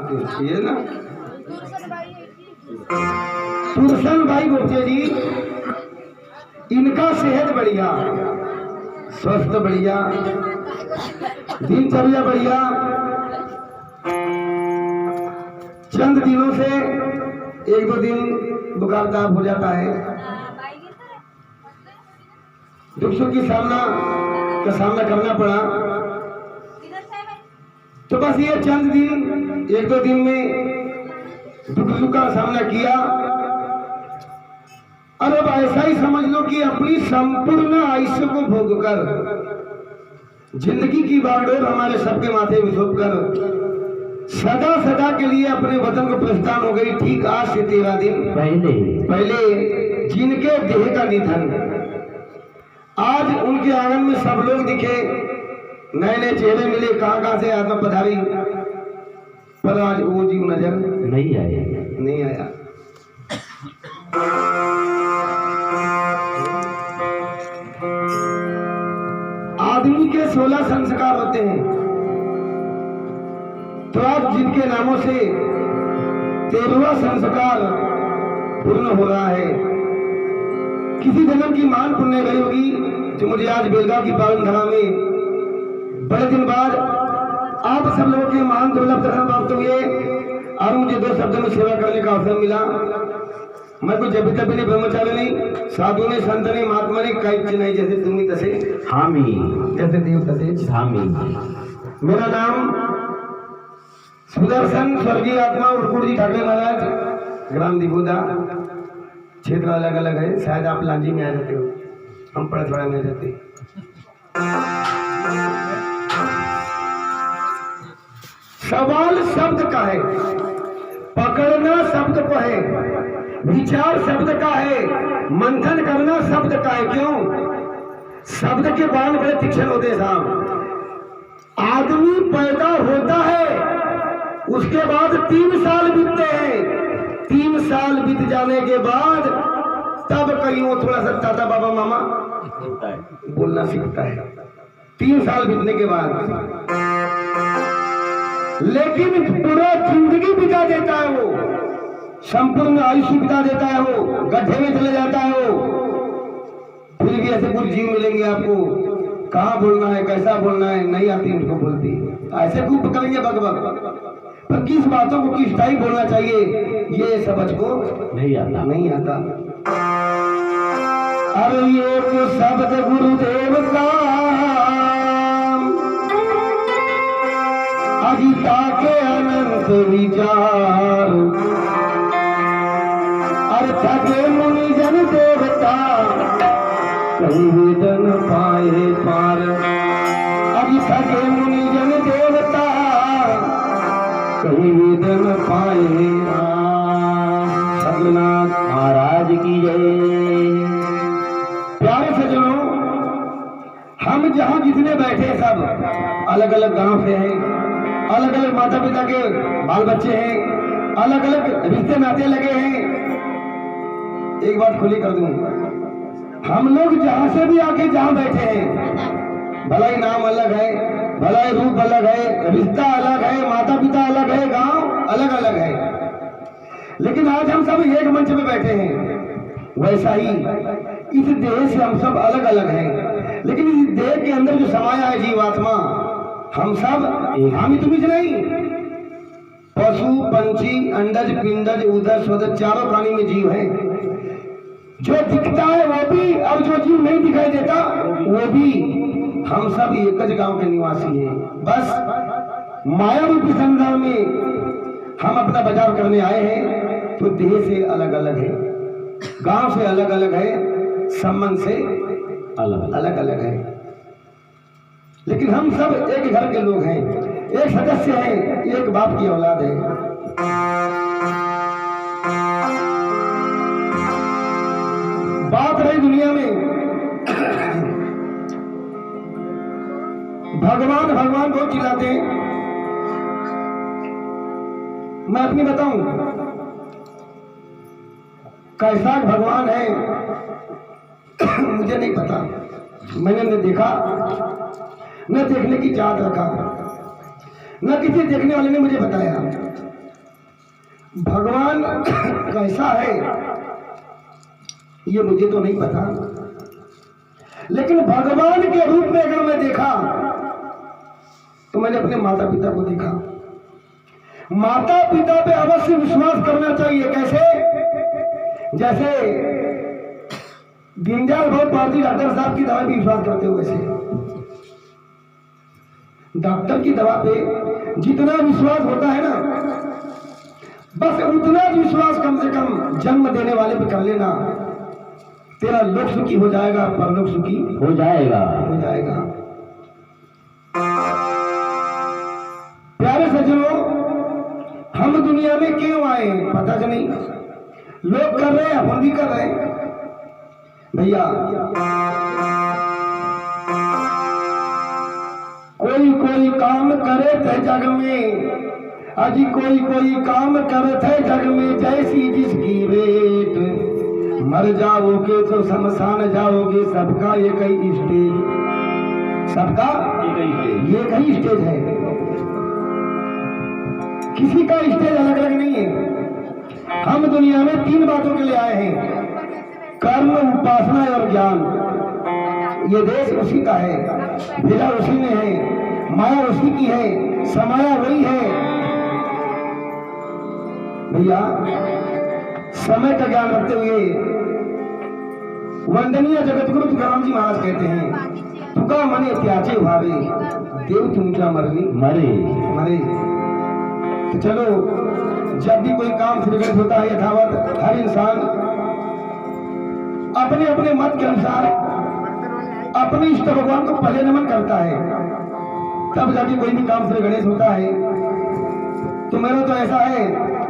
ये ना सुदर्शन भाई गोपचे जी, इनका सेहत बढ़िया, स्वस्थ बढ़िया, दिनचर्या बढ़िया। चंद दिनों से एक दो दिन बुखार ताप हो जाता है, दुख सुख की सामना करना पड़ा। तो बस ये चंद दिन, एक दो दिन में दुख सुख का सामना किया। और अब ऐसा ही समझ लो कि अपनी संपूर्ण आयुष्य को भोग कर, जिंदगी की बागडोर हमारे सबके माथे में सौंप कर सदा सदा के लिए अपने वतन को प्रस्थान हो गई। ठीक आज से 13 दिन पहले जिनके देह का निधन, आज उनके आंगन में सब लोग दिखे, नए नए चेहरे मिले, कहां से आत्मा पधारी, पर आज वो जीव नजर नहीं आया। आदमी के 16 संस्कार होते हैं, तो आज जिनके नामों से 13वां संस्कार पूर्ण हो रहा है, किसी जन्म की महान पुण्य गई होगी जो मुझे आज बेलगांव की पावन धरा में बड़े दिन बाद आप सब लोगों के महान दुर्लभ दर्शन प्राप्त हुए और मुझे 2 शब्दों में सेवा करने का अवसर मिला। मैं कुछ जब तभी नहीं, ब्रह्मचारी नहीं, साधु ने, संत ने, महात्मा ने, कई नहीं, जैसे तुम्हें तसे हामी, जैसे देव तसे हामी। मेरा नाम सुदर्शन स्वर्गीय आत्मा उर्कुड़ जी ठाकरे महाराज, ग्राम दिगोदा, क्षेत्र अलग अलग है। शायद आप लांजी में आ जाते हो, हम पड़थवाड़ा में आ जाते। सवाल शब्द का है, पकड़ना शब्द को है, विचार शब्द का है, मंथन करना शब्द का है। क्यों? शब्द के बाल बड़े तीक्ष्ण होते हैं साहब। आदमी पैदा होता है, उसके बाद 3 साल बीतते हैं, 3 साल बीत जाने के बाद तब कहीं वो थोड़ा सा ताता बाबा मामा बोलना सीखता है, 3 साल बीतने के बाद। लेकिन पूरा जिंदगी बिता देता है वो, संपूर्ण आयुष्य बिता देता है वो, गड्ढे में चले जाता है वो। फिर भी ऐसे कुछ जीव मिलेंगे आपको, कहाँ बोलना है, कैसा बोलना है, नहीं आती उनको बोलती, ऐसे खूब करेंगे बग बग, पर किस बातों को किस टाइम बोलना चाहिए ये समझ को नहीं आता। अरे ये तो शब्द गुरुदेव का अजिता के अनंत विचार, अर्थ के मुनि जन देवता कहीं वेदन पाए पार। अजिता के मुनि जन देवता कहीं वेदन पाए। सतनाथ महाराज की जय। प्यारे सज्जनों, हम जहाँ जितने बैठे सब अलग अलग गांव से हैं, अलग अलग माता पिता के बाल बच्चे हैं, अलग अलग रिश्ते नाते लगे हैं। एक बात खुली कर दूं, हम लोग जहाँ से भी आके जहाँ बैठे हैं, भला ही नाम अलग है, भला ही रूप अलग है, रिश्ता अलग है, माता पिता अलग है, गांव अलग अलग है, लेकिन आज हम सब एक मंच पे बैठे हैं। वैसा ही इस देह से हम सब अलग अलग हैं, लेकिन इस देह के अंदर जो समाया है जीवात्मा, हम सब हम तुम नहीं। पशु पंछी अंडज पिंडज उदर स्वदर चारों प्राणी में जीव है। जो दिखता है वो भी और जो जीव नहीं दिखाई देता वो भी, हम सब एक ज गांव के निवासी हैं। बस माया रूपी संसार में हम अपना बचाव करने आए हैं, तो देह से अलग अलग है, गांव से अलग अलग है, संबंध से अलग अलग है, लेकिन हम सब एक घर के लोग हैं, एक सदस्य हैं, एक बाप की औलाद है। बात रही दुनिया में भगवान भगवान बहुत चिल्लाते हैं। मैं अपनी बताऊं, कैसा भगवान है मुझे नहीं पता, मैंने न देखा न देखने की चाहत रखा, न किसी देखने वाले ने मुझे बताया। भगवान कैसा है ये मुझे तो नहीं पता, लेकिन भगवान के रूप में अगर मैं देखा तो मैंने अपने माता पिता को देखा। माता पिता पे अवश्य विश्वास करना चाहिए। कैसे? जैसे दीनदयाल भाई पारसी डॉक्टर साहब की दवा पे विश्वास करते हो, वैसे डॉक्टर की दवा पे जितना विश्वास होता है ना, बस उतना विश्वास कम से कम जन्म देने वाले पे कर लेना। तेरा लोक सुखी हो जाएगा, परलोक सुखी हो जाएगा। प्यारे सज्जनों, हम दुनिया में क्यों आए पता तो नहीं। लोग कर रहे हैं, हम भी कर रहे हैं भैया। कोई कोई काम करे थे जग में, अजी कोई काम करे थे जग में, जैसी जिसकी रेट। मर जाओगे तो शमशान जाओगे, सबका एक ही स्टेज, सबका ये कई स्टेज है, किसी का स्टेज अलग अलग नहीं है। हम दुनिया में 3 बातों के लिए आए हैं, कर्म, उपासना और ज्ञान। ये देश उसी का है, विदा उसी में है, माया उसी की है, समाया वही है भैया। समय का ज्ञान रखते हुए वंदनीय जगतगुरु तुकाराम जी महाराज कहते हैं, तुका मने त्याचे भावे, देव तुमचा मरनी मरे। तो चलो, जब भी कोई काम सुनिश्चित होता है यथावत हर इंसान अपने अपने मत के अनुसार अपने इष्ट भगवान को पहले नमन करता है, तब जाके कोई भी काम श्री गणेश होता है। तो मेरा तो ऐसा है,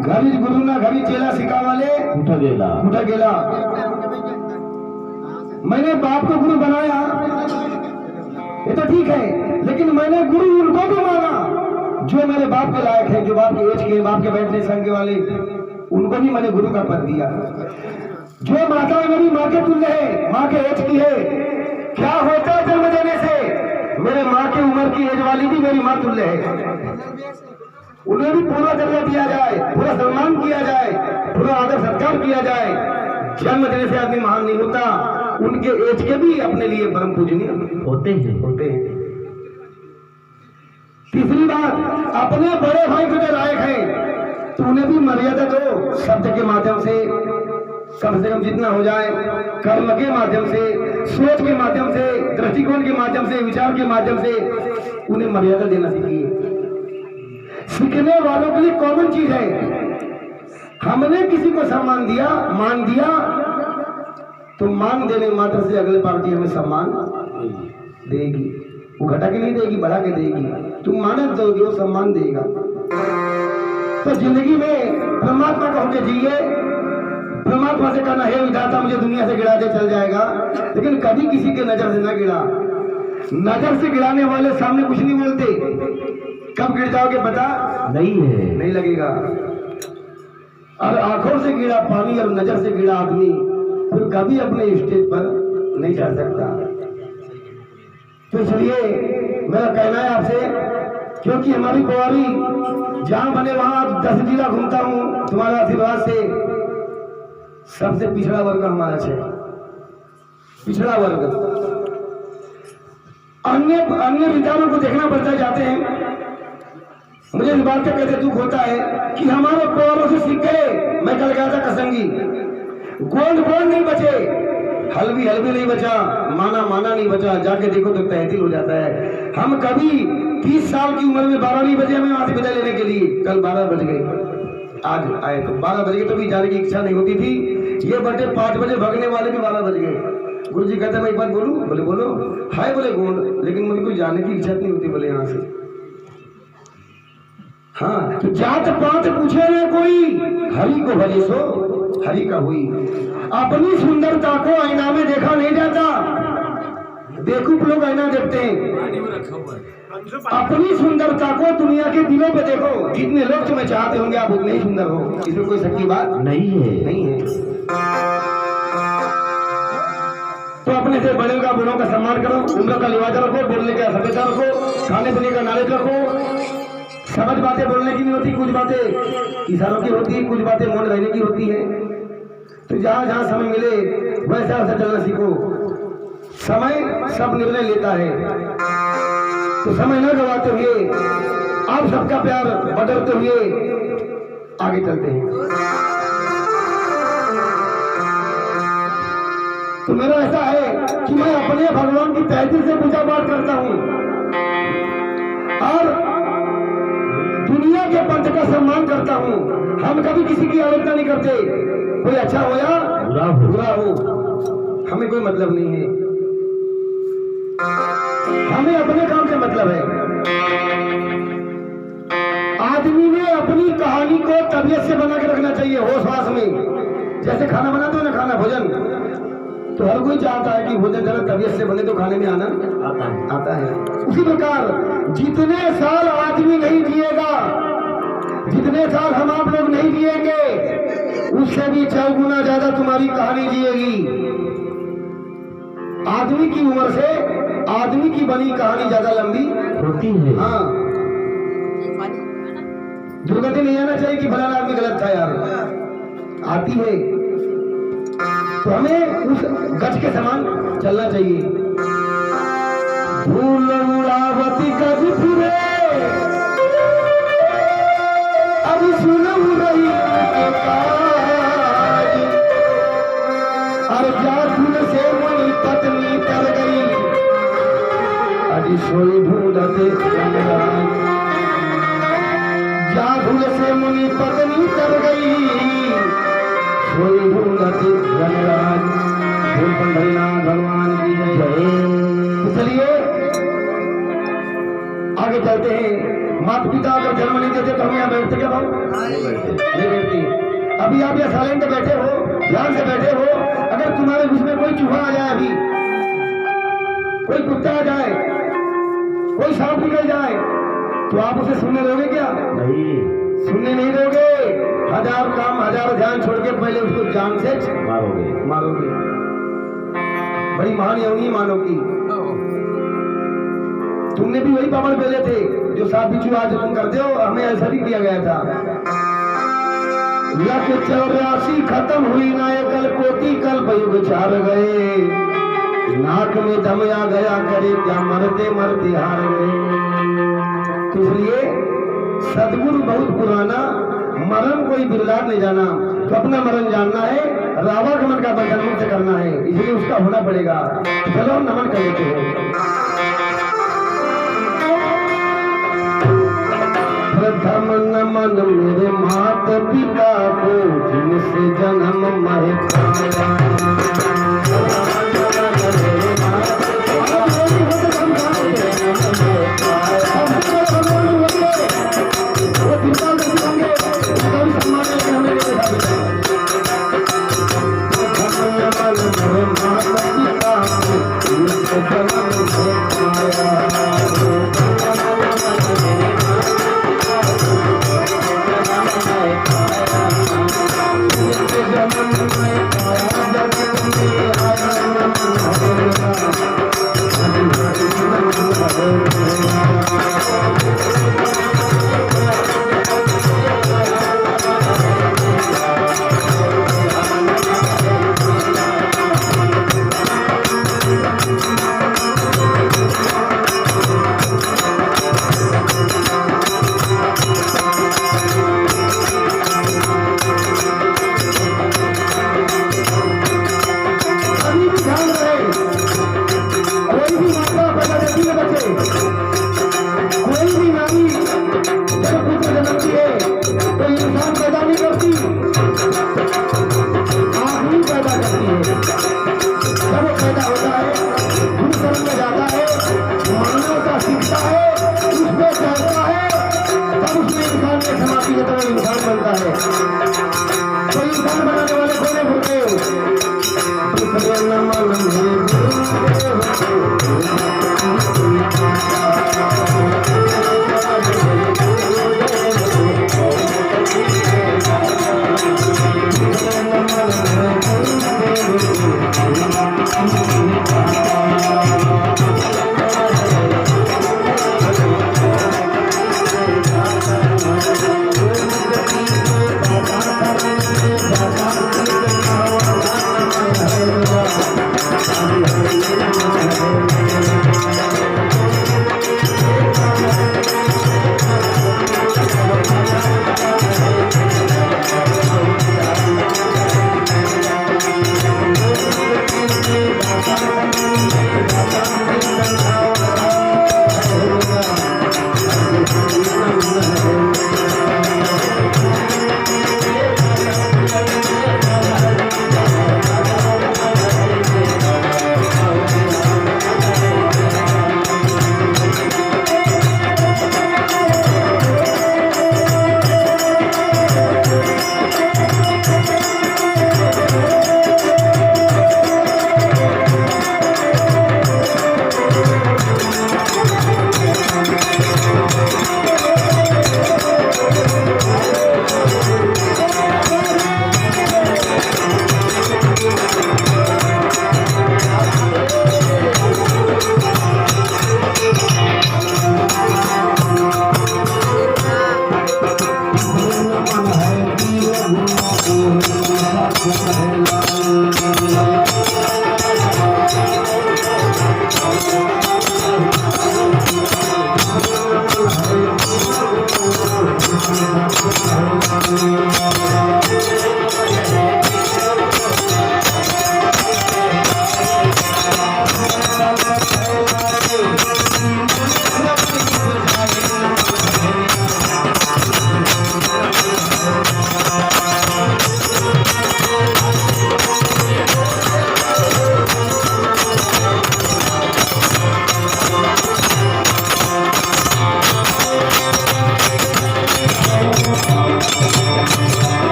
घरी गुरु ना घरी चेला सिखा वाले उठा गेला। मैंने बाप को गुरु बनाया, ये तो ठीक है, लेकिन मैंने गुरु उनको भी माना जो मेरे बाप के लायक है, जो बाप के एज के, बाप के बैठने संग वाले, उनको भी मैंने गुरु का पद दिया। जो माता मेरी माँ के तुल्य है, माँ के एज की है, क्या होता है जन्म देने से? मेरे माँ की उम्र की एज वाली भी मेरी माँ तुल्य है, उन्हें भी पूरा दर्जा दिया जाए, पूरा सम्मान किया जाए, पूरा आदर सत्कार किया जाए। जन्म देने से आदमी महान नहीं होता, उनके एज के भी अपने लिए परम पूजनीय होते हैं। तीसरी बात, अपने बड़े भाई को जो लायक है तो उन्हें भी मर्यादा दो, शब्द के माध्यम से कम जितना हो जाए, कर्म के माध्यम से, सोच के माध्यम से, दृष्टिकोण के माध्यम से, विचार के माध्यम से उन्हें मर्यादा देना सीखिए। सीखने वालों के लिए कॉमन चीज है, हमने किसी को सम्मान दिया, मान दिया, तो मान देने मात्र से अगले पार्टी हमें सम्मान देगी। वो घटा के नहीं देगी, बढ़ा के देगी। तुम माने दोगे, वो सम्मान देगा। तो जिंदगी में परमात्मा का होके जिए, परमात्मा से कहना, हे विधाता मुझे दुनिया से गिरा दे, चल जाएगा, लेकिन कभी किसी के नजर से ना गिरा। नजर से गिराने वाले सामने कुछ नहीं बोलते, कब गिर जाओगे पता नहीं लगेगा। और आंखों से गिरा पानी और नजर से गिरा आदमी फिर कभी अपने स्टेज पर नहीं चढ़ सकता। तो इसलिए मेरा कहना है आपसे, क्योंकि हमारी कुंवारी जहां बने वहां 10 जिला घूमता हूं तुम्हारे आशीर्वाद से। सबसे पिछड़ा वर्ग हमारा है, पिछड़ा वर्ग। अन्य विचारों को देखना पड़ता जाते हैं। मुझे इस बात का कैसे दुख होता है कि हमारे कुंवारों से सीख गए। मैं कल गया था कसंगी, गोंद नहीं बचे, हलवी नहीं बचा, माना नहीं बचा। जाके देखो तो तहसील हो जाता है। हम कभी 30 साल की उम्र में 12 नहीं बजे हमें वहां से विदा लेने के लिए, कल 12 बज गए। आज आए तो 12 बज गए, तो भी जाने की इच्छा नहीं होती थी। ये बटे 5 बजे भागने वाले भी 12 बज गए। गुरु जी कहते मैं एक बात बोलूं? बोले बोलो। हाय बोले गोंड, लेकिन मुझे कोई जाने की इच्छा नहीं होती बोले यहाँ से। हाँ, तो जात पात पूछे न कोई, हरि को भले सो हरि का हुई। अपनी सुंदरता को आईना में देखा नहीं जाता। बेवकूफ लोग आईना देखते हैं। अपनी सुंदरता को दुनिया के दिलों पे देखो। जितने लोग तुम्हें चाहते होंगे आप उतने ही सुंदर हो, इसमें कोई शक की बात नहीं है। तो अपने से बड़े का बड़ों का सम्मान करो, उम्र का लिहाजा रखो, बोलने का सभ्यता रखो, खाने पीने का नॉलेज रखो, समझ बातें बोलने की नहीं होती, कुछ बातें इशारों की होती है, कुछ बातें मौन रहने की होती है। तो जहाँ जहाँ समय मिले वैसा वैसा चलना सीखो। समय सब निर्णय लेता है, तो समय न गवाते हुए आप सबका प्यार बदलते हुए आगे चलते हैं। तो मेरा ऐसा है कि मैं अपने भगवान की तहसील से पूजा पाठ करता हूँ और दुनिया के पंथ का सम्मान करता हूँ। हम कभी किसी की आलोचना नहीं करते, कोई अच्छा हो या बुरा हो, हमें कोई मतलब नहीं है। हमें अपने काम से मतलब है। आदमी ने अपनी कहानी को तबीयत से बना के रखना चाहिए, होश वास में। जैसे खाना बनाते हो ना, खाना भोजन, तो हर कोई चाहता है कि भोजन जरा तबीयत से बने तो खाने में आनंद आता है। उसी प्रकार जितने साल आदमी नहीं जिएगा, जितने साल हम आप लोग नहीं जिएंगे, उससे भी 4 गुना ज्यादा तुम्हारी कहानी जिएगी। आदमी की उम्र से आदमी की बनी कहानी ज्यादा लंबी होती है। हाँ, दुर्गति नहीं आना चाहिए कि फलाना आदमी गलत था यार, आती है। तो हमें उस गज के समान चलना चाहिए। धूल उड़ावती गज फिरे, अभी सुनऊ रही के काज, और जाधुल से मुनि पत्नी तर गई, अभी सोई ढूंढते जाधुल से मुनि पत्नी तर गई, सोई ढूंढते जनराज। पंढरीनाथ भगवान की जय। चलिए आगे चलते हैं। माता पिता अगर जन्म नहीं देते तो हम यहाँ बैठते क्या भाव? नहीं बैठते। अभी आप यहाँ साइलेंट बैठे हो, ध्यान से बैठे हो। अगर तुम्हारे बीच में कोई चूहा आ जाए, अभी कोई कुत्ता आ जाए, कोई सांप निकल जाए, तो आप उसे सुनने दोगे क्या? नहीं, सुनने नहीं दोगे। 1000 काम 1000 ध्यान छोड़ के पहले उसको जान से मारोगे। बड़ी महान योगी मानो की। तुमने भी वही पावन पहले थे जो सांप बिच्छू आज तुम करते हो, हमें ऐसा भी किया गया था। 84 खत्म हुई ना, कल कोटि कल युग चार गए, नाक में दम आ गया करे क्या, मरते मरते हार गए। तो इसलिए सदगुरु बहुत पुराना, मरण कोई बिरलाट नहीं जाना। तो अपना मरण जानना है, रावण का मन का बंधन मुक्त करना है, इसलिए उसका होना पड़ेगा। चलो नमन कर लेते हो। प्रथम नमन मेरे माता पिता को, जिनसे जन्म मैं पाया।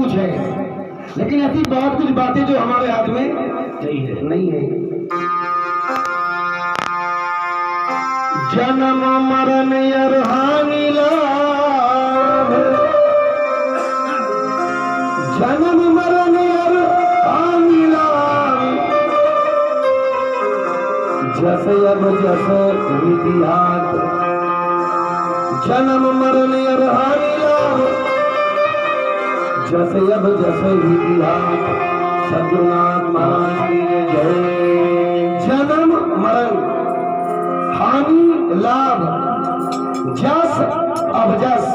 कुछ है, लेकिन ऐसी बहुत कुछ बातें जो हमारे हाथ में नहीं है। जन्म मरण और हानि लाभ, जन्म मरण और हानि लाभ, जस अब जस विधियात, जन्म मरण और हानि लाभ, जस अब जस विधियात। सद्गुरुनाथ महाराज की जय। जन्म मरण हानि लाभ, जस अबजस,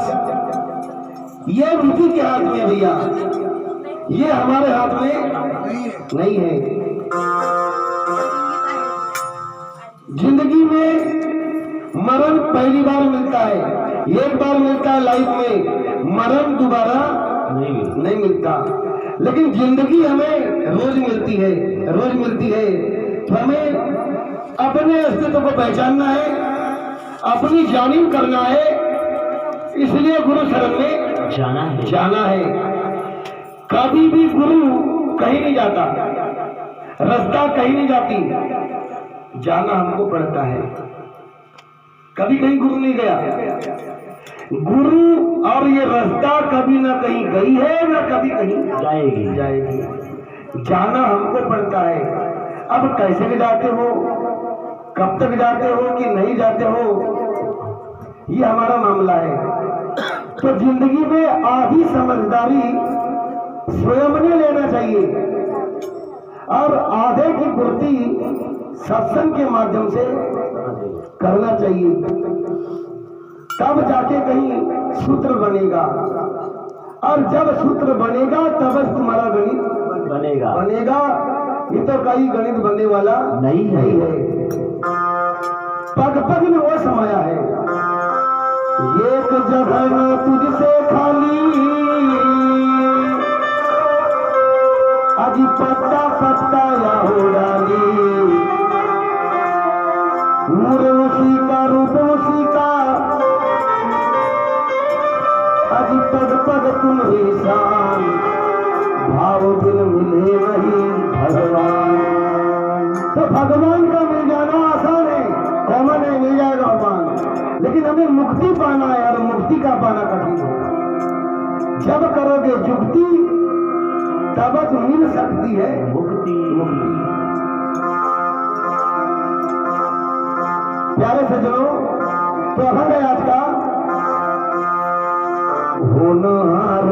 ये विधि के हाथ में भैया, ये हमारे हाथ में नहीं है। जिंदगी में मरण पहली बार मिलता है, एक बार मिलता है लाइफ में, मरण दोबारा नहीं मिलता। लेकिन जिंदगी हमें रोज मिलती है, रोज मिलती है। तो हमें अपने अस्तित्व को पहचानना है, अपनी जानिम करना है, इसलिए गुरु शरण में जाना है। कभी भी गुरु कहीं नहीं जाता, रास्ता कहीं नहीं जाती, जाना हमको पड़ता है। कभी कहीं गुरु नहीं गया, गुरु और ये रास्ता कभी ना कहीं गई है ना कभी कहीं जाएगी। जाना हमको पड़ता है। अब कैसे जाते हो, कब तक जाते हो कि नहीं जाते हो, ये हमारा मामला है। तो जिंदगी में आधी समझदारी स्वयं ने लेना चाहिए और आधे की पूर्ति सत्संग के माध्यम से करना चाहिए। तब जाके कहीं सूत्र बनेगा, और जब सूत्र बनेगा तब तुम्हारा गणित बनेगा। ये तो कहीं गणित बनने वाला नहीं है। पग पग में वो समाया है, एक जगह न तुझसे खाली, अजी पत्ता पत्ता या हो डाली, नूर उसी का रूप उसी का, अजी पग पग तुम ही शान, भाव बिन मिले नहीं भगवान। तो भगवान का मिल जाना आसान है, कॉमन है, मिल जाएगा भगवान। लेकिन हमें मुक्ति पाना है, और मुक्ति का पाना कठिन है। जब करोगे जुक्ति तब मिल सकती है मुक्ति। प्यारे सज्जनों, तो अभंग है आज का, होनहार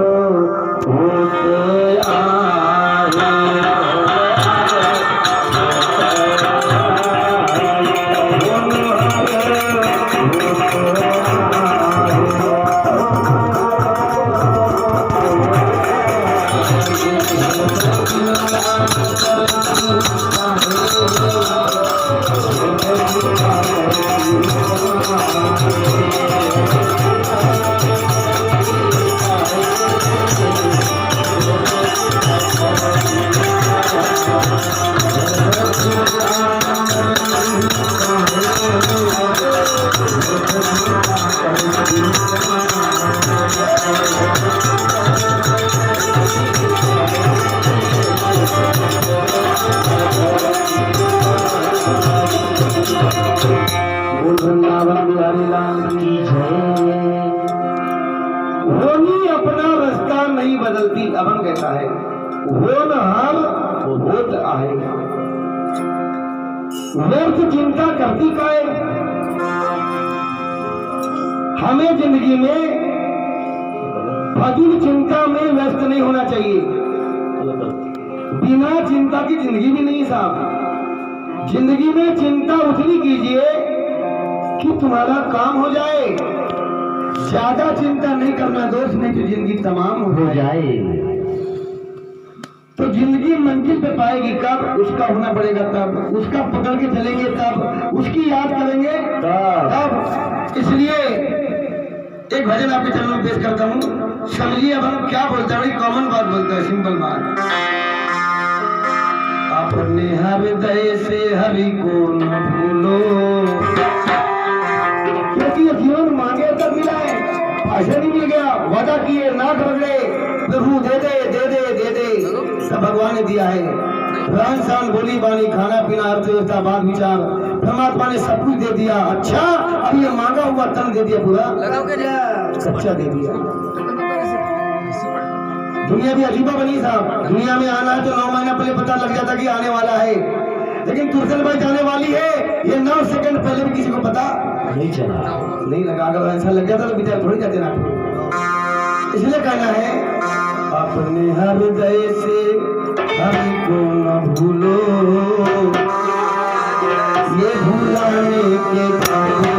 होते आए, होनी अपना रास्ता नहीं बदलती। अभंग कहता है होनहार होत आए, व्यर्थ चिंता करती काए। हमें जिंदगी में फजूल चिंता में व्यस्त नहीं होना चाहिए। बिना चिंता की जिंदगी भी नहीं साहब। जिंदगी में चिंता उतनी कीजिए कि तुम्हारा काम हो जाए। ज्यादा चिंता नहीं करना दोस्त, नहीं तो जिंदगी तमाम हो जाए। तो जिंदगी मंजिल पे पाएगी कब, उसका होना पड़ेगा तब, उसका पकड़ के चलेंगे तब, उसकी याद करेंगे तब। इसलिए एक भजन आपके चरणों में पेश करता हूँ, समझिए। अब हम क्या बोलते हैं, बड़ी कॉमन बात बोलते हैं, सिंपल बात। अपने हृदय से हरि को न भूलो, क्योंकि ये जीवन मांगे तब मिला है, ऐसे नहीं मिल गया। वादा किए ना कर गए, प्रभु दे दे दे दे दे दे, सब भगवान ने दिया है। रहन सहन बोली बानी खाना पीना अर्थव्यवस्था बात विचार परमात्मा ने सब कुछ दे दिया। अच्छा अब ये मांगा हुआ तन दे दिया पूरा सच्चा दे दिया। दुनिया भी अजीबा बनी साहब। दुनिया में आना है तो 9 महीना पहले पता लग जाता कि आने वाला है, लेकिन तुरसल भाई जाने वाली है ये 9 सेकंड पहले भी किसी को पता नहीं चला, नहीं लगा। अगर ऐसा लग जाता तो बेचारे थोड़ी जाते ना। इसलिए कहना है अपने हृदय से हमको न भूलो, ये भुलाने के काबिल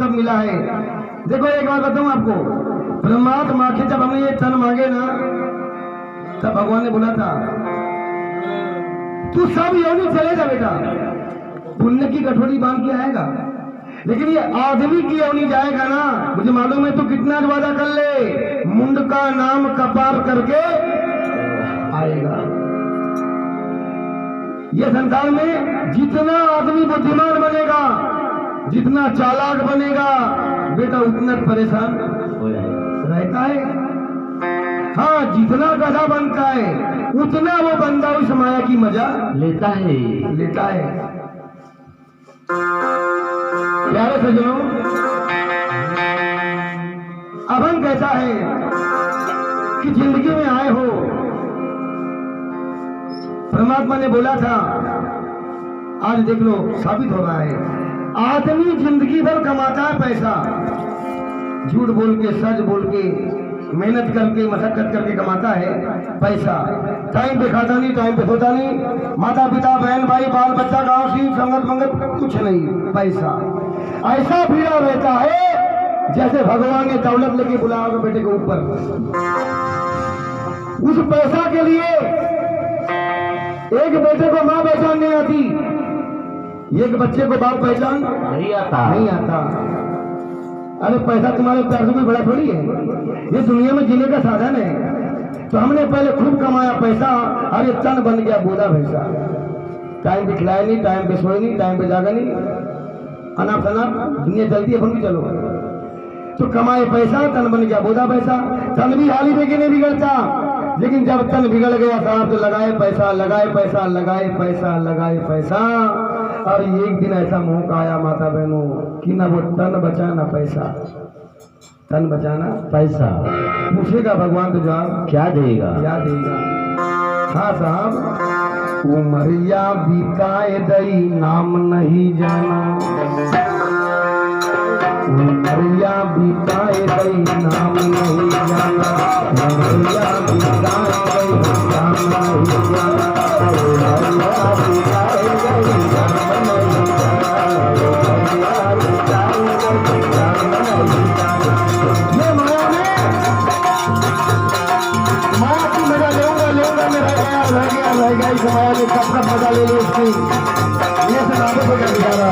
मिला है। देखो एक बात बताऊं आपको, परमात्मा के जब हमें ये तन मांगे ना तब भगवान ने बोला था तू सब योनि चले जा बेटा, पुण्य की कटोरी बांध के आएगा, लेकिन ये आदमी की योनि जाएगा ना, मुझे मालूम है तू कितना वादा कर ले, मुंड का नाम कपार करके आएगा। ये संसार में जितना आदमी बुद्धिमान बनेगा, जितना चालाक बनेगा, बेटा उतना परेशान रहता है। हाँ, जितना गधा बनता है उतना वो बंदा उस माया की मजा लेता है। प्यारे सज्जनों, अभंग कहता है कि जिंदगी में आए हो, परमात्मा ने बोला था, आज देख लो साबित हो रहा है। आदमी जिंदगी भर कमाता है पैसा, झूठ बोल के, सच बोल के, मेहनत करके, मशक्कत करके कमाता है पैसा। टाइम पे खाता नहीं, टाइम पे सोता नहीं, माता पिता, बहन भाई, बाल बच्चा, गाँव सी संगत मंगत कुछ नहीं, पैसा। ऐसा भीड़ा रहता है जैसे भगवान ने दौलत लेके बुलाया होगा बेटे के ऊपर। उस पैसा के लिए एक बेटे को माँ पहचान नहीं आती, एक बच्चे को बाप पहचान नहीं आता। अरे पैसा तुम्हारे प्यार से कोई बड़ा थोड़ी है, ये दुनिया में जीने का साधन है। तो हमने पहले खूब कमाया पैसा, अरे तन बन गया बोधा भैंसा। टाइम पे खिलाए नहीं, टाइम पे सोए नहीं, टाइम पे जागा नहीं, अनाप शनाप दुनिया चलती है, भी चलो। तो कमाए पैसा, तन बन गया बोधा भैंसा। तन भी हाली देके नहीं बिगड़ता, लेकिन जब तन बिगड़ गया साहब तो लगाए पैसा, लगाए पैसा, लगाए पैसा, लगाए पैसा। और एक दिन ऐसा मौका आया माता बहनों कि ना वो तन बचाना पैसा, तन बचाना पैसा। पूछेगा भगवान तो जवाब क्या देगा? हाँ साहब, उमरिया बीताए दई नाम नहीं जाना, उमरिया बीताए दई नाम नहीं जाना, उमरिया बीताए दई नाम नहीं जाना, उमरिया बीताए दई नाम नहीं जाना, उमरिया बीताए दई नाम नहीं जाना। ये माया की मजा लेऊंगा मैं, रह गया इस माया ने कब मजा ले लो उसकी। ये सब आगे को क्या दिखा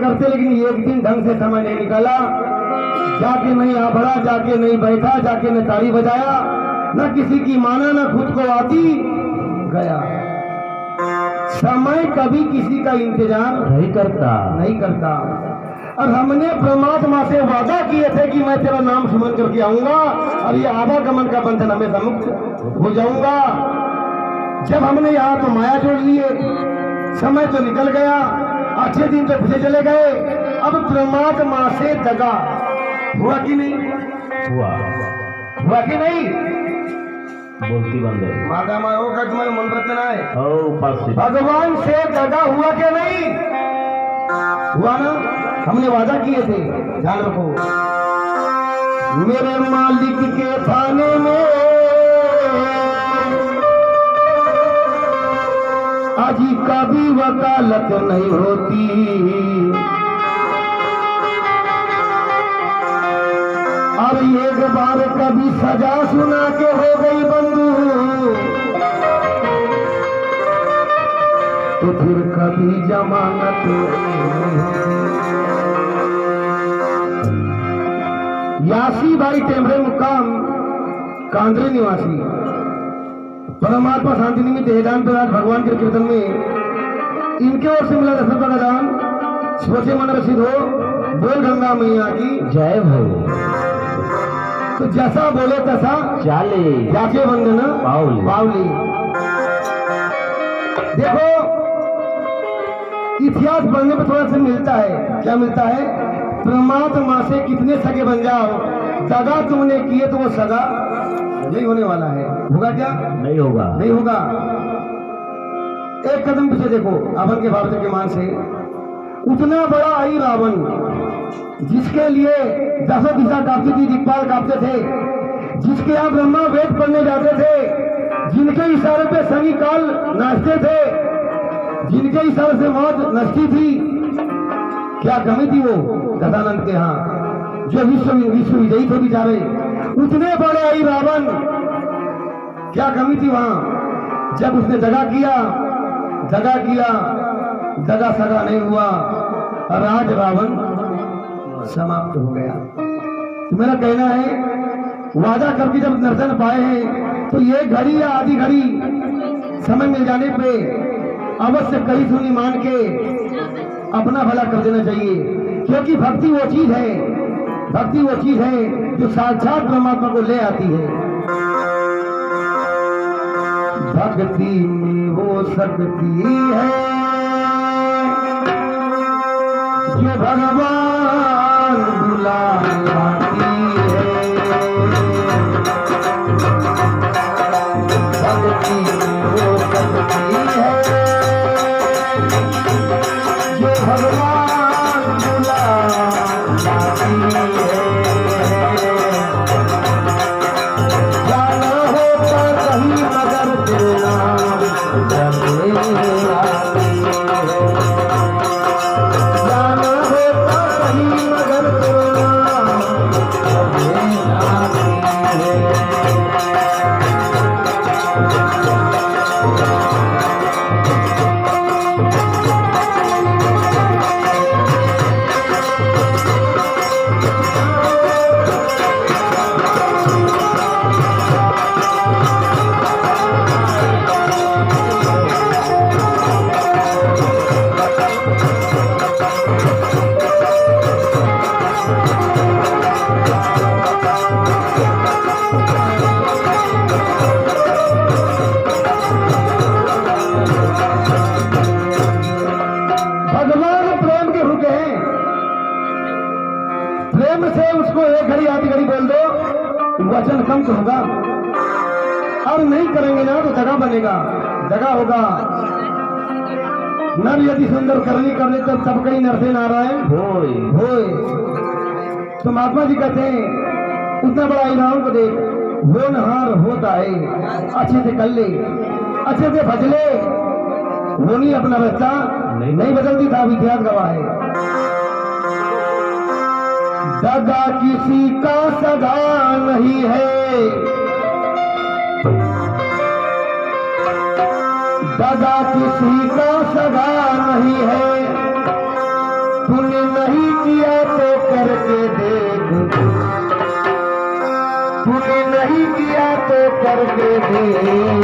करते, लेकिन एक दिन ढंग से समय नहीं निकाला। जाके नहीं आभड़ा, जाके नहीं बैठा, जाके न ताली बजाया, न किसी की माना, न खुद को आती गया। समय कभी किसी का इंतजार नहीं करता। और हमने परमात्मा से वादा किए थे कि मैं तेरा नाम सुमन करके आऊंगा और ये आवागमन का बंधन हमेशा मुक्त हो जाऊंगा। जब हमने यहाँ तो माया जोड़ लिए, समय तो निकल गया, अच्छे दिन तो पीछे चले गए। अब परमात्मा से दगा हुआ कि नहीं हुआ? हुआ कि नहीं? बोलती बंद है। माता माओ का तुम्हारे मन रखते ना है। भगवान से दगा हुआ कि नहीं? हुआ ना? हमने वादा किए थे, ध्यान रखो। मेरे मालिक के थाने में अजी कभी वकालत नहीं होती, अब एक बार कभी सजा सुना के हो गई बंधु, तो फिर कभी जमानत यासी भाई टेमरे मुकाम कांद्रे निवासी परमात्मा शांति निमित्त वेदांत राज भगवान के कीर्तन में इनके ओर से मिला दशरथ का दान सोचे मन रसिद हो। बोल गंगा मैया की जय हो। तो जैसा बोले तैसा चाले जाके वंदना पावली पावली। देखो इतिहास पढ़ने में थोड़ा सा मिलता है। क्या मिलता है? परमात्मा से कितने सगे बन जाओ, दगा तुमने किए तो वो सगा नहीं होने वाला है। होगा क्या? नहीं होगा। नहीं होगा। एक कदम पीछे देखो। रावण के भाव के मान से उतना बड़ा आई रावण, जिसके लिए दसों दिशा कांपती थी, दिक्पाल कांपते थे, जिसके यहाँ ब्रह्मा वेद पढ़ने जाते थे, जिनके इशारे पे सभी काल नाचते थे, जिनके इशारे से मौत नचती थी। क्या कमी थी वो दशानंद के यहाँ, जो विश्व विजयी थे बेचारे। उतने बड़े आई रावण, क्या कमी थी वहां? जब उसने दगा किया, दगा सगा नहीं हुआ, राज रावण समाप्त हो गया। तो मेरा कहना है, वादा करके जब दर्शन पाए हैं तो ये घड़ी या आधी घड़ी समय मिल जाने पे अवश्य कही सुनी मान के अपना भला कर देना चाहिए। क्योंकि भक्ति वो चीज है जो साक्षात परमात्मा को ले आती है। भक्ति में वो शक्ति है जो भगवान बुलाती है। भक्ति में वो शक्ति है जो भगवान बुलाती है। जाना होता कहीं मगर तेरा जाना होता कहीं मगर तेरा वचन कम तो होगा, और नहीं करेंगे ना तो दगा बनेगा, दगा होगा। नर यदि सुंदर करनी कर ले तब सब कहीं नर से नारायण होए। तो महात्मा जी कहते हैं उतना बड़ा इनाम को देख, होनहार होता है, अच्छे से कर ले, अच्छे से भज ले। वो नहीं अपना बच्चा नहीं बदलती था, इतिहास गवाह है। दगा किसी का सगा नहीं है, दगा किसी का सगा नहीं है। तूने नहीं किया तो करके देख, तूने नहीं किया तो करके देख।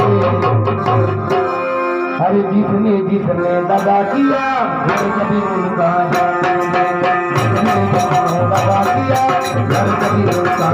अरे जिसने जिसने दगा किया फिर कभी उनका दगा किया घर कभी उनका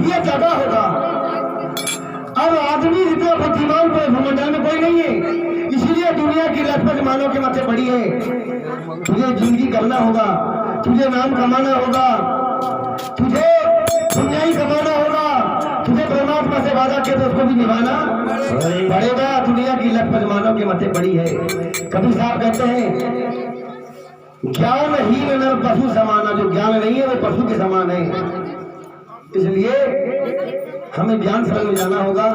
ये जगह होगा। अब आदमी इतने बुद्धिमान पे भूमंडल में कोई नहीं है, इसीलिए दुनिया की लटपट मानव के माथे पड़ी है। तुझे जिंदगी करना होगा, तुझे नाम कमाना होगा, तुझे दुनियाई कमाना होगा, तुझे परमात्मा से वादा किया तो उसको भी निभाना पड़ेगा। दुनिया की लटपट मानव के माथे पड़ी है। कभी साहब कहते हैं ज्ञानहीन नर पशु समाना, जो ज्ञान नहीं है वो पशु के समान है। इसलिए हमें ज्ञान शरण में जाना होगा,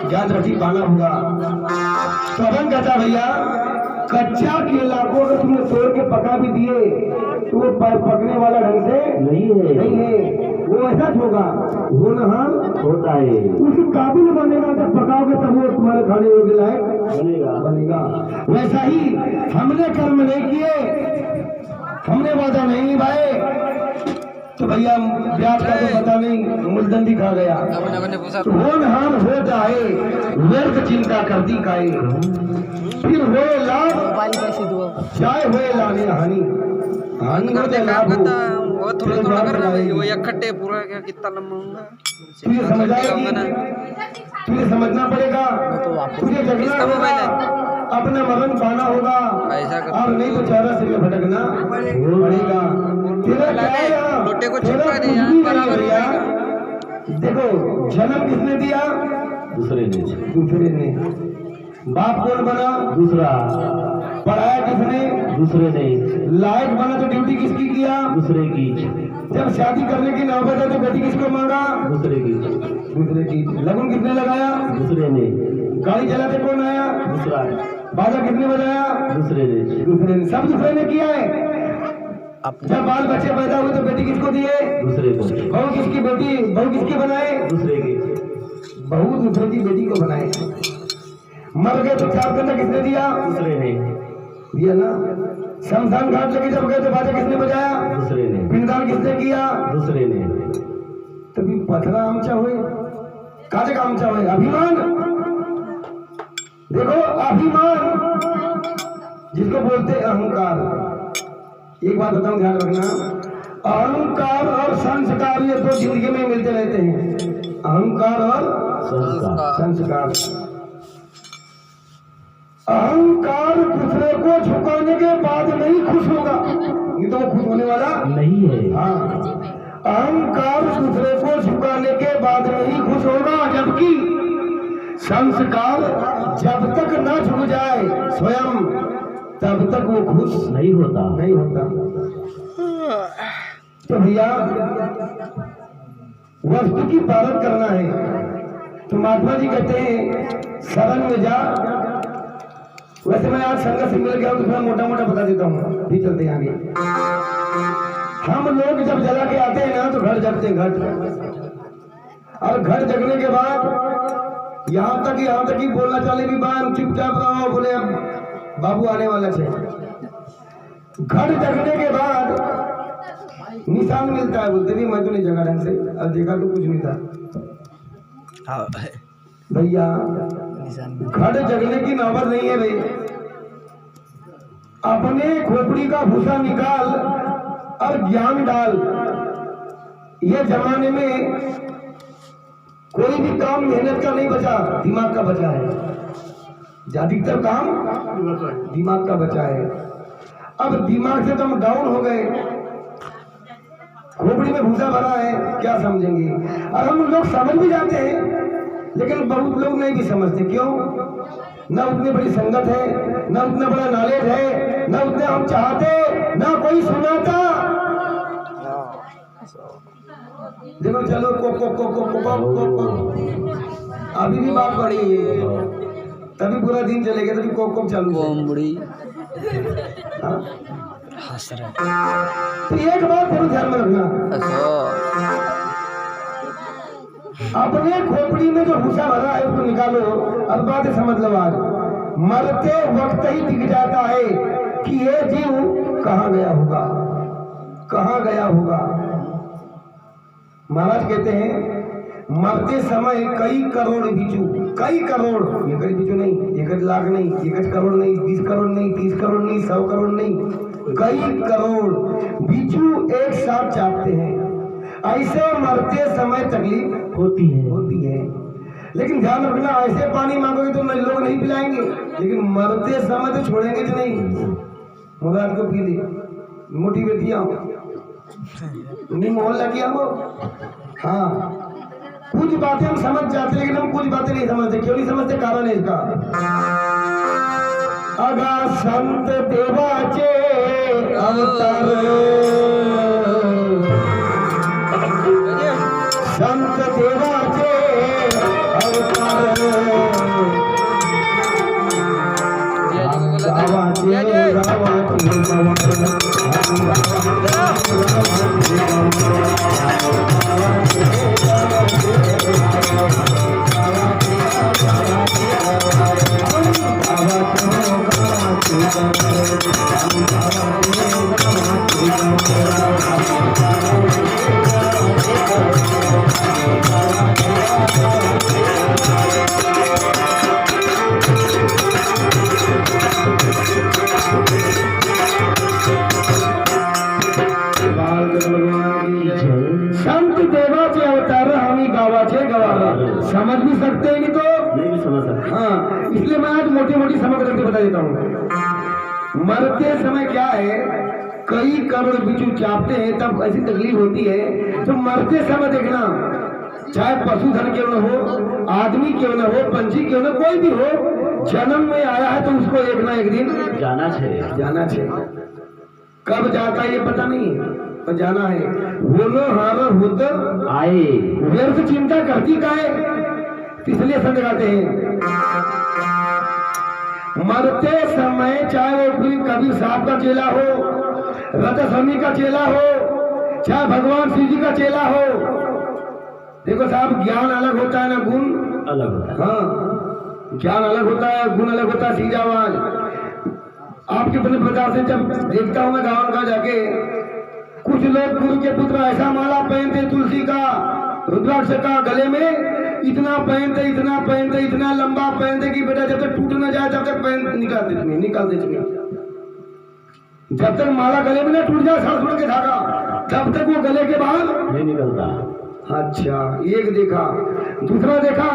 ज्ञान रटी पाना होगा। तो अपन कहता भैया कच्चा केला को अगर तुमने तोड़ के पका भी दिए तो वो पकने वाला ढंग से नहीं है, वो ऐसा होगा होनहार होता है, उस काबिल बनेगा जब पकाओगे तब वो तुम्हारे खाने योग्य लायक बनेगा। वैसा ही हमने कर्म नहीं किए, हमने वादा नहीं निभाए तो भैया ब्याज का तो पता नहीं, मूलधन भी खा गया। तो होनहार हो जाए व्यर्थ चिंता करती काए, फिर होए लाभ चाहे होए लाने हानि, हानि हो जाए लाभ हो वो थोड़ा कर रहा है, वो इकट्ठे पूरा क्या कितना लंबा होगा तुझे समझ आएगी, तुझे समझना पड़ेगा, तुझे जगना होगा, अपना मरण पाना होगा, और नहीं तो चारा सिर में भटकना पड़ेगा। तेरा क्या है यहाँ? लोटे को तेरा चिपका दे कुछ यार, भी नहीं बराबर है यार। देखो जन्म किसने दिया? दूसरे ने। बाप कौन बना? दूसरा। पढ़ाया किसने? दूसरे ने। लायक बना तो ड्यूटी किसकी किया? दूसरे की। जब शादी करने की नौबत है तो बेटी किसको मांगा? दूसरे की। दूसरे की। लगन किसने लगाया? दूसरे ने। गाड़ी चलाते कौन आया? दूसरा। बाजा किसने बजाया? दूसरे ने। दूसरे ने। सब दूसरे ने किया है। जब बाल बच्चे पैदा हुए तो बेटी किसको दिए? दूसरे को। बहू किसकी बेटी, बहू किसकी बनाए? दूसरे की। बहू दूसरे की बेटी को बनाए। मर गए तो चार कंधा किसने दिया? दूसरे ने दिया ना। शमशान घाट लेके जब गए तो बाजा किसने बजाया? दूसरे ने। पिंडदान किसने किया? दूसरे ने। तभी पथरा आमचा हुए, काजे का आमचा हुए। अभिमान, देखो अभिमान जिसको बोलते अहंकार। एक बात बताऊं, ध्यान रखना, अहंकार और संस्कार ये दो जिंदगी में मिलते रहते हैं। अहंकार और संस्कार। अहंकार दूसरे को झुकाने के बाद नहीं खुश होगा, ये तो वो खुश होने वाला नहीं है। हाँ, अहंकार दूसरे को झुकाने के बाद नहीं खुश होगा, जबकि संस्कार जब तक न झुक जाए स्वयं तब तक वो खुश नहीं होता। तो भैया वस्तु की पालन करना है तो महात्मा जी कहते हैं शरण में जा। वैसे मैं आज संगत से मिल गया हूं तो थोड़ा मोटा मोटा बता देता हूँ, भी चलते हैं आगे। हम लोग जब जला के आते हैं ना तो घर जगते हैं, घट। और घर जगने के बाद यहाँ तक ही बोलना चले भी बाहर चुपचाप रहो, बोले अब बाबू आने वाला है। घर जगने के बाद निशान मिलता है, बोलते भी मैं तो नहीं जगा ढंग से, अब देखा तो कुछ नहीं था। भैया घर जगने की नौबत नहीं है भाई। अपने खोपड़ी का भूसा निकाल और ज्ञान डाल। ये जमाने में कोई भी काम मेहनत का नहीं बचा, दिमाग का बचा है। अधिकतर काम दिमाग का बचा है। अब दिमाग से तो हम डाउन हो गए, खोपड़ी में भूसा भरा है, क्या समझेंगे। और हम लोग समझ भी जाते हैं लेकिन बहुत लोग नहीं भी समझते। क्यों? न उतनी बड़ी संगत है, न उतना बड़ा नॉलेज है, न उतने हम चाहते, न कोई सुनाता। देखो चलो को अभी भी बात बढ़ी है, तभी पूरा दिन चलेगा, तभी कोक चालू है। हंस रहे तो एक बात जरूर ध्यान में रखना, अपने खोपड़ी में जो भूसा भरा है उसको निकालो। अब बात समझ लो, आज मरते वक्त ही दिख जाता है कि ये जीव कहाँ गया होगा, कहाँ गया होगा। महाराज कहते हैं मरते समय कई करोड़ बिच्छू, कई करोड़, एक बिच्छू नहीं, एक लाख नहीं, एक करोड़ नहीं, 20 करोड़ नहीं, 30 करोड़ नहीं, 100 करोड़ नहीं, कई करोड़ बिच्छू एक साथ चाहते हैं। ऐसे मरते समय तकलीफ होती है। लेकिन ध्यान रखना, ऐसे पानी मांगोगे तो लोग नहीं पिलाएंगे, लेकिन मरते समय तो छोड़ेंगे तो नहीं। मुराद को पी ले, मोटी बेटियां नहीं, मोहल्ला किया वो। हाँ, कुछ बातें हम समझ जाते लेकिन हम कुछ बातें नहीं समझते। क्यों नहीं समझते? कारण है इसका। अगा संत देवाचे अवतार, संत देवाचे अवतार, संत देवाचे अवतार हमी गावाचे गवार। समझ भी सकते हैं, नहीं तो नहीं भी समझ सकते। हाँ, इसलिए मैं आज मोटी मोटी समझ करके बता देता हूँ। मरते समय क्या है, कई करोड़ बिच्छू चाहते हैं, तब ऐसी तकलीफ होती है। तो मरते समय देखना, चाहे पशुधन क्यों न हो, आदमी क्यों न हो, पंछी क्यों न, कोई भी हो, जन्म में आया है तो उसको एक ना एक दिन जाना चाहिए। कब जाता है ये पता नहीं है, पर जाना है। बोलो हार होत आए व्यर्थ चिंता करती का है, इसलिए संत गाते हैं मरते समय, चाहे वो कबीर साहब का चेला हो, रत स्वामी का चेला हो, चाहे भगवान शिव जी का चेला हो। देखो साहब, ज्ञान अलग होता है ना गुण अलग होता है। हाँ, ज्ञान अलग होता है, गुण अलग होता है। सीधा आवाज आपके अपने प्रकार से जब देखता हूँ मैं गाँव का जाके, कुछ लोग गुरु के पुत्र ऐसा माला पहनते तुलसी का, रुद्राक्ष का, गले में इतना पहनते, इतना पहनते, इतना लंबा पहनते कि बेटा जब तक टूट न जाए तब तक पहन निकाल देते। जब तक माला गले में ना टूट जाए, सड़ के धागा, तब तक वो गले के बाहर नहीं निकलता। अच्छा, एक देखा। दूसरा देखा,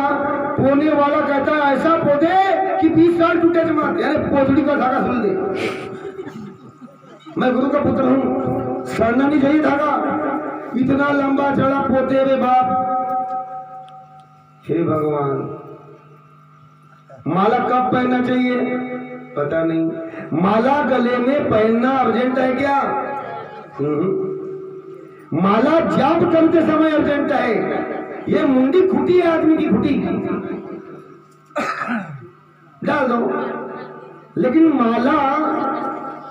पोने वाला कहता है ऐसा पोते कि 20 साल टूटे जमात, यानी पोतड़ी का धागा सुन दे। मैं गुरु का पुत्र हूँ, सड़ना नहीं चाहिए धागा, इतना लंबा चढ़ा पोते रे बाप। हे भगवान, माला कब पहनना चाहिए पता नहीं। माला गले में पहनना अर्जेंट है क्या? माला जाप करते समय अर्जेंट है। ये मुंडी खुटी है, आदमी की खुटी डाल दो। लेकिन माला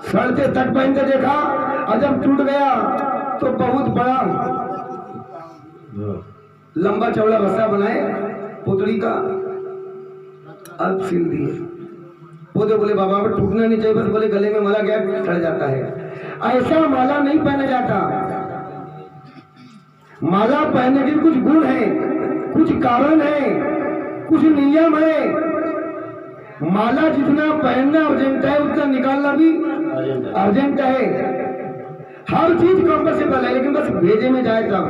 सड़ते तक पहनते देखा, और जब टूट गया तो बहुत बड़ा लंबा चौड़ा रस्सा बनाए पुतली का, अब सिल दिए। पोते बोले बाबा पर टूटना नहीं चाहिए, बस बोले गले में माला क्या चढ़ जाता है। ऐसा माला नहीं पहना जाता। माला पहनने के कुछ गुण है, कुछ कारण है, कुछ नियम है। माला जितना पहनना अर्जेंट है, उतना निकालना भी अर्जेंट है। हर चीज कंपल्सरी है, लेकिन बस भेजे में जाए तब।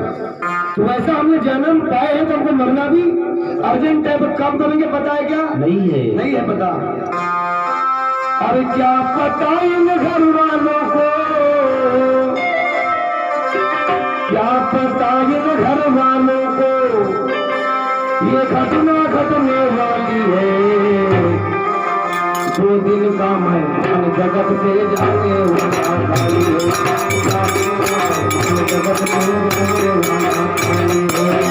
तो वैसा हमने जन्म पाए हैं तो हमको मरना भी अर्जेंट है। पर कब करेंगे पता है क्या? नहीं है पता। अरे क्या पता इन घर वालों को, क्या पता इन घर वालों को ये घटना घटने वाली है। 2 दिन का मैं जगत से जाने वाला, जगत से जाने वाला।